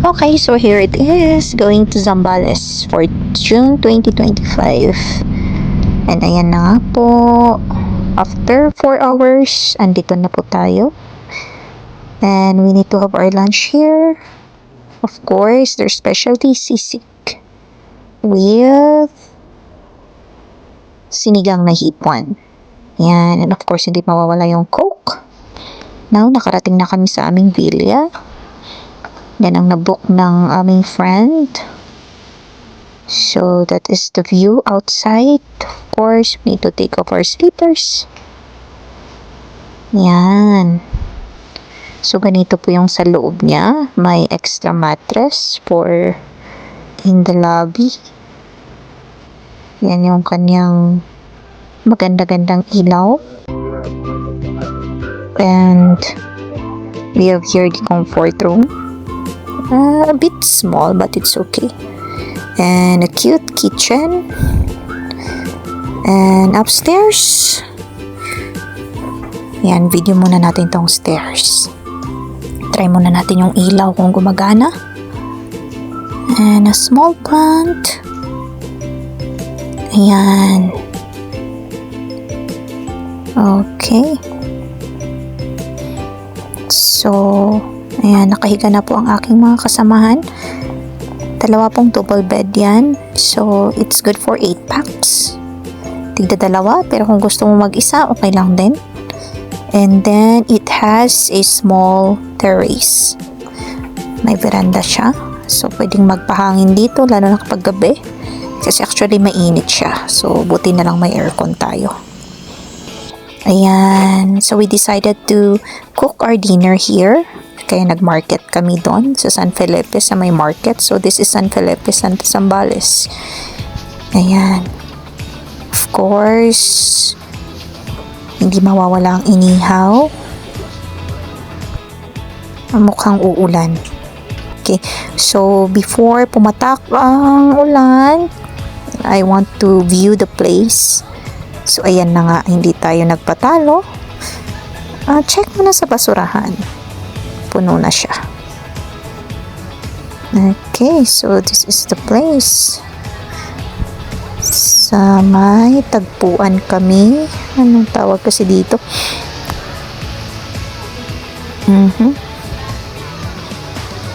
Okay, so here it is, going to Zambales for June 2025. And ayan na nga po, after 4 hours, andito na po tayo. And we need to have our lunch here. Of course, their specialty sisig with sinigang na hipon. Yan, and of course, hindi mawawala yung Coke. Now, nakarating na kami sa aming villa. Yan ang nabook ng aming friend. So, that is the view outside. Of course, we need to take off our slippers. Yan. So, ganito po yung sa loob niya. May extra mattress for in the lobby. Yan yung kanyang maganda-gandang ilaw. And we have here the comfort room. A bit small, but it's okay. And a cute kitchen. And upstairs, yan, video muna natin tong stairs. Try muna natin yung ilaw kung gumagana. And a small plant. Ayan. Okay. So, ayan, nakahiga na po ang aking mga kasamahan. Dalawa pong double bed yan. So, it's good for 8 packs. Tigda dalawa, pero kung gusto mo mag-isa, okay lang din. And then, it has a small terrace. May veranda siya. So, pwedeng magpahangin dito, lalo na kapag gabi. Kasi actually, mainit siya. So, buti na lang may aircon tayo. Ayan. So, we decided to cook our dinner here. Kaya nag-market kami doon sa San Felipe, sa may market. So, this is San Felipe, Santa Zambales. Ayan. Of course, hindi mawawala ang inihaw. Mukhang uulan. Okay. So, before pumatak ang ulan, I want to view the place. So, ayan na nga, hindi tayo nagpatalo. Check mo na sa basurahan. Puno na siya. Okay, so this is the place. Sa may tagpuan kami. Anong tawag kasi dito?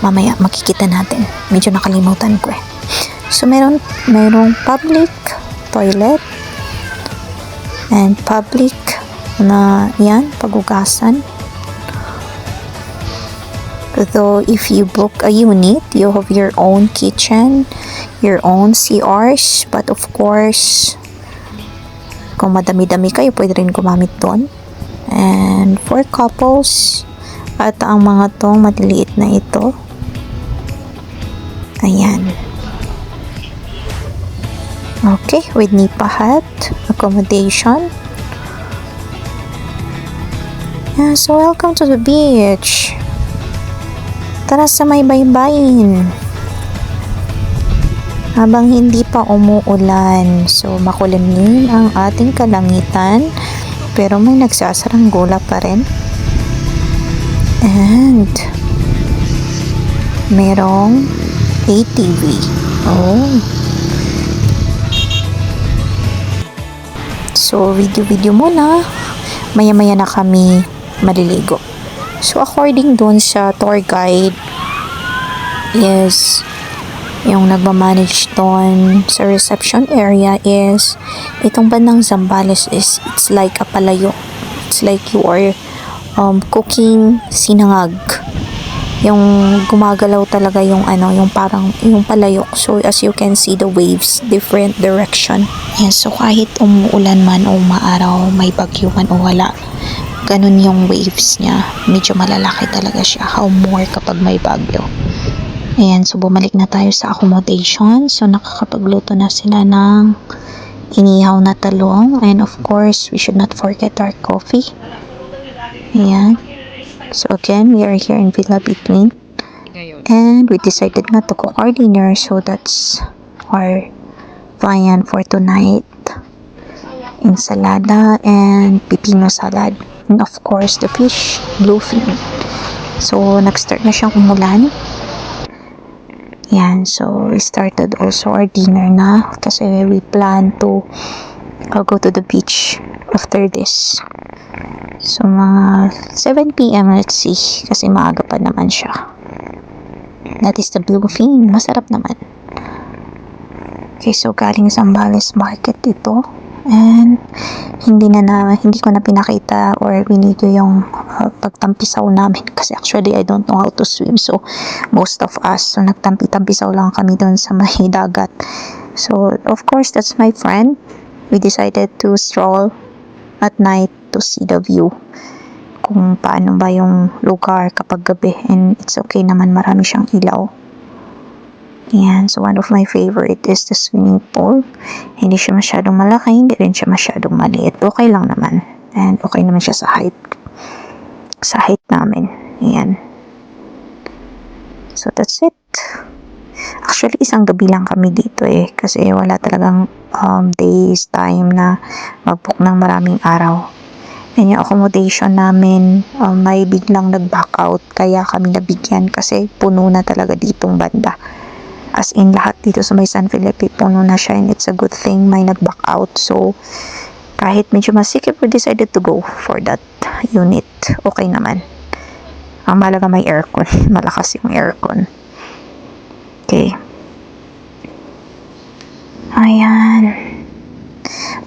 Mamaya makikita natin. Medyo nakalimutan ko eh. So merong public toilet and public na yan, pagugasan. Though if you book a unit, you have your own kitchen, your own CRs, but of course, kung madami-dami kayo, pwede rin gumamit doon. And for couples, at ang mga tong maliliit na ito, ayan. Okay, with Nipa hut, accommodation. Yeah, so welcome to the beach. Tara sa may baybayin. Habang hindi pa umuulan, so makulimlim ang ating kalangitan, pero may nagsasaranggola pa rin. And merong ATV. Oh. So video muna. Maya-maya na kami maliligo. So, according dun sa tour guide is yung nagmamanage doon sa reception area is itong bandang Zambales is it's like a palayok. It's like you are cooking sinangag. Yung gumagalaw talaga yung yung parang yung palayok. So, as you can see the waves, different direction. Yan, so kahit umuulan man o maaraw, may bagyo man o wala, ganun yung waves niya. Medyo malalaki talaga siya. How more kapag may bagyo. Ayan, so bumalik na tayo sa accommodation. So nakakapagluto na sila ng inihaw na talong. And of course, we should not forget our coffee. Ayan. So again, we are here in Villa Between. And we decided not to cook our dinner. So that's our plan for tonight. Ensalada and pipino salad. And of course, the fish, bluefin. So, nag-start na siyang umulan. Yan, so we started also our dinner na kasi we plan to go to the beach after this. So mga 7 p.m. let's see kasi maaga pa naman siya. That is the bluefin, masarap naman. Okay, so galing Zambales Market ito. And hindi ko na pinakita or binidyo yung pagtampisaw namin kasi actually I don't know how to swim, so most of us so nagtampi-tampisaw lang kami doon sa may dagat. So of course that's my friend. We decided to stroll at night to see the view kung paano ba yung lugar kapag gabi, and it's okay naman, marami siyang ilaw. Yan, so one of my favorite is the swimming pool. Hindi siya masyadong malaki, hindi rin siya masyadong maliit. Okay lang naman. And okay naman siya sa height. Sa height namin. Yan. So that's it. Actually, isang gabi lang kami dito kasi wala talagang days, time na mag-book ng maraming araw. And yung accommodation namin, may biglang nag-back out. Kaya kami nabigyan kasi puno na talaga ditong banda. As in, lahat dito sa may San Felipe, puno na siya, and it's a good thing may nag-back out. So, kahit medyo masikip, we decided to go for that unit. Okay naman. Ang malaga may aircon. Malakas yung aircon. Okay. Ayan.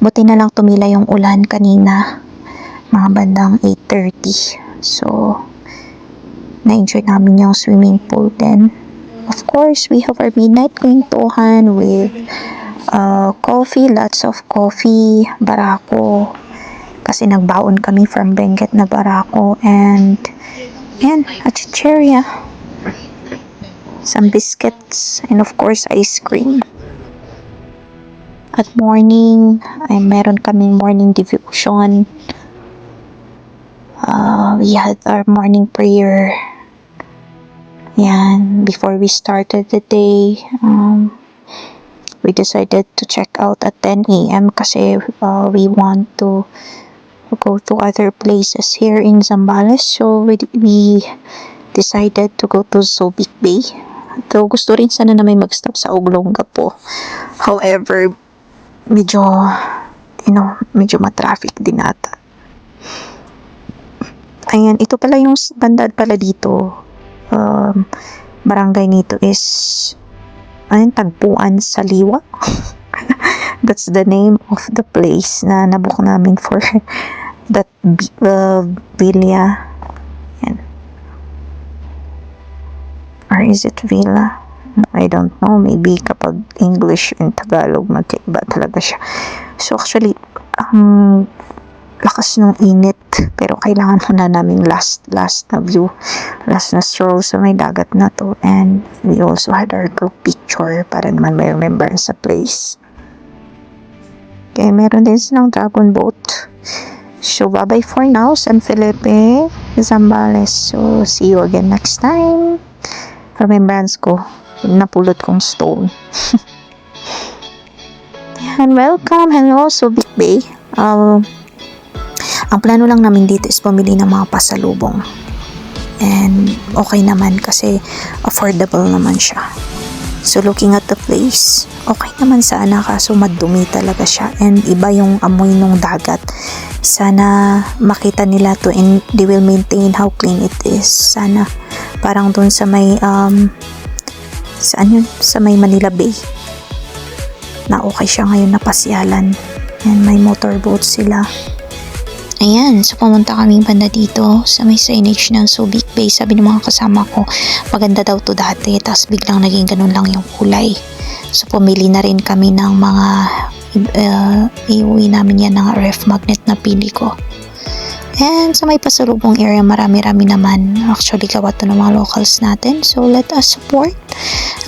Buti na lang tumila yung ulan kanina. Mga bandang 8:30. So, na-enjoy namin yung swimming pool din. Of course, we have our midnight kwentuhan with coffee, lots of coffee, barako. Kasi nagbaon kami from Benguet na barako, and a chicheria, some biscuits, and of course, ice cream. At morning, ay meron kaming morning devotion. We had our morning prayer. Yan, before we started the day, we decided to check out at 10 a.m. kasi we want to go to other places here in Zambales. So we decided to go to Subic Bay. So gusto rin sana na may mag-stop sa Olongapo. However, medyo matraffic din ata. Ayan, ito pala yung banda pala dito. Barangay nito is Tagpuan Saliwa. That's the name of the place na nabook namin for that villa. Yan. Or is it villa? I don't know, maybe kapag English and Tagalog magkaiba talaga siya. So actually lakas ng init, pero kailangan muna namin last na view, last na stroll sa may dagat na to, and we also had our group picture para naman may remembrance sa place. Okay, meron din silang dragon boat. So bye bye for now, San Felipe, Zambales. So see you again next time. Remembrance ko, napulot kong stone. And welcome, hello, Subic Bay. Ang plano lang namin dito is pumili ng mga pasalubong. And okay naman kasi affordable naman siya. So looking at the place, okay naman sana, kaso madumi talaga siya. And iba yung amoy ng dagat. Sana makita nila to and they will maintain how clean it is. Sana parang dun sa may saan yun? Sa may Manila Bay. Na okay siya ngayon na pasyalan. And may motorboat sila. Ayan, so pumunta kaming banda dito sa may signage ng Subic Bay. Sabi ng mga kasama ko, maganda daw to dati, tapos biglang naging ganun lang yung kulay. So pumili na rin kami ng mga iuwi namin yan ng ref magnet na pili ko. And sa may pasalubong area, marami-rami naman. Actually, gawa to ng mga locals natin. So let us support.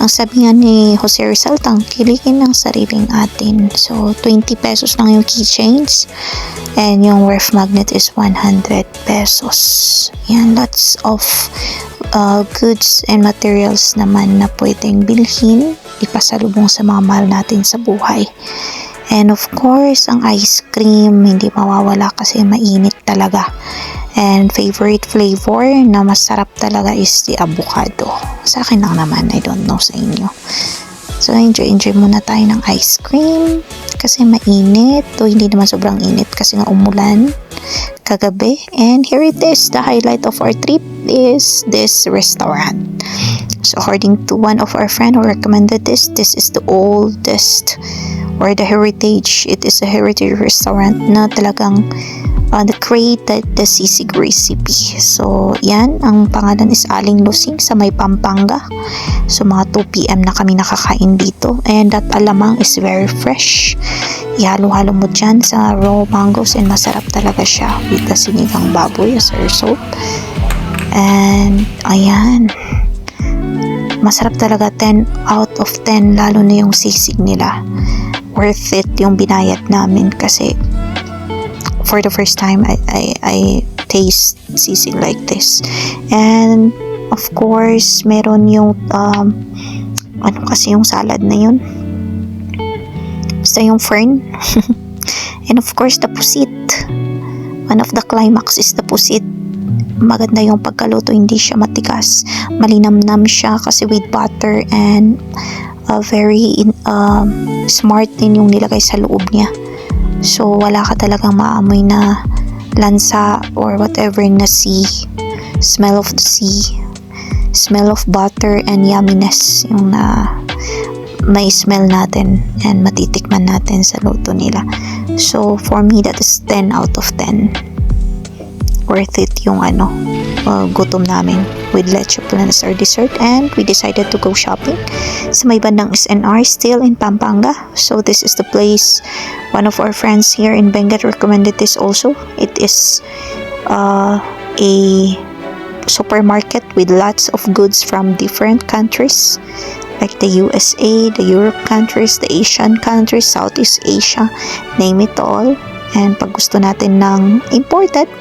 Ang sabi nga ni Jose Rizal, tangkilikin ng sariling atin. So 20 pesos lang yung keychains. And yung ref magnet is 100 pesos. Yan, lots of goods and materials naman na pwedeng bilhin, ipasalubong sa mga mahal natin sa buhay. And of course, ang ice cream, hindi mawawala kasi mainit talaga. And favorite flavor na masarap talaga is the avocado. Sa akin lang naman, I don't know sa inyo. So, enjoy muna tayo ng ice cream kasi mainit. O hindi naman sobrang init kasi nga umulan kagabi. And here it is, the highlight of our trip is this restaurant. So, according to one of our friend who recommended this is the oldest or the heritage. It is a heritage restaurant na talagang created the sisig recipe. So, yan. Ang pangalan is Aling Lusing sa may Pampanga. So, mga 2 p.m. na kami nakakain dito. And that alamang is very fresh. Ihalo-halo mo dyan sa raw mangoes and masarap talaga siya with the sinigang baboy as a result. And, ayan. Masarap talaga, 10 out of 10, lalo na yung sisig nila. Worth it yung binayad namin kasi for the first time I taste sisig like this. And of course meron yung ano kasi yung salad na yun, basta yung fern. And of course the pusit, one of the climax is the pusit. Maganda yung pagkaluto, hindi siya matigas, malinamnam siya kasi with butter, and very smart din yung nilagay sa loob niya. So, wala ka talagang maamoy na lansa or whatever na sea. Smell of the sea. Smell of butter and yumminess yung na may smell natin and matitikman natin sa luto nila. So, for me, that is 10 out of 10. Worth it yung gutom namin with leche plan as our dessert. And we decided to go shopping sa may bandang SNR, still in Pampanga. So this is the place. One of our friends here in Benguet recommended this also. It is a supermarket with lots of goods from different countries like the USA, the Europe countries, the Asian countries, Southeast Asia, name it all. And pag gusto natin ng imported,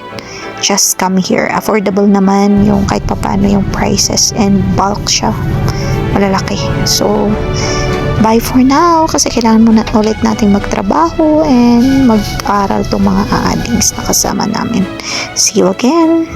just come here. Affordable naman yung kahit papaano yung prices, and bulk siya, malalaki. So, bye for now kasi kailangan muna ulit nating magtrabaho and mag-aral tong mga aadings na kasama namin. See you again!